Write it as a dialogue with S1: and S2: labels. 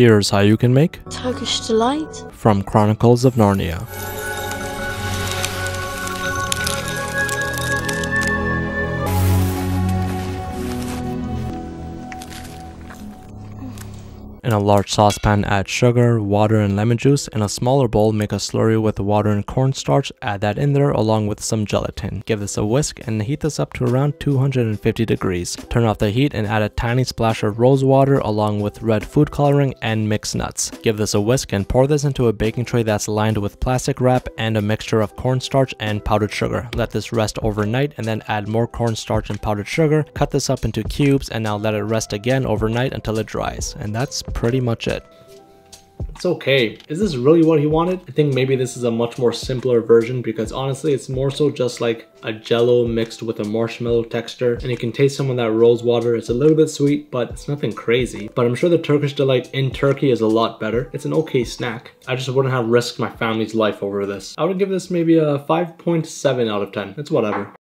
S1: Here's how you can make
S2: Turkish delight
S1: from Chronicles of Narnia. In a large saucepan, add sugar, water, and lemon juice. In a smaller bowl, make a slurry with water and cornstarch. Add that in there along with some gelatin. Give this a whisk and heat this up to around 250 degrees. Turn off the heat and add a tiny splash of rose water along with red food coloring and mixed nuts. Give this a whisk and pour this into a baking tray that's lined with plastic wrap and a mixture of cornstarch and powdered sugar. Let this rest overnight and then add more cornstarch and powdered sugar. Cut this up into cubes and now let it rest again overnight until it dries. And that's pretty much it. It's okay. Is this really what he wanted? I think maybe this is a much more simpler version because honestly it's more so just like a jello mixed with a marshmallow texture, and you can taste some of that rose water. It's a little bit sweet, but it's nothing crazy. But I'm sure the Turkish delight in Turkey is a lot better. It's an okay snack. I just wouldn't have risked my family's life over this. I would give this maybe a 5.7 out of 10. It's whatever.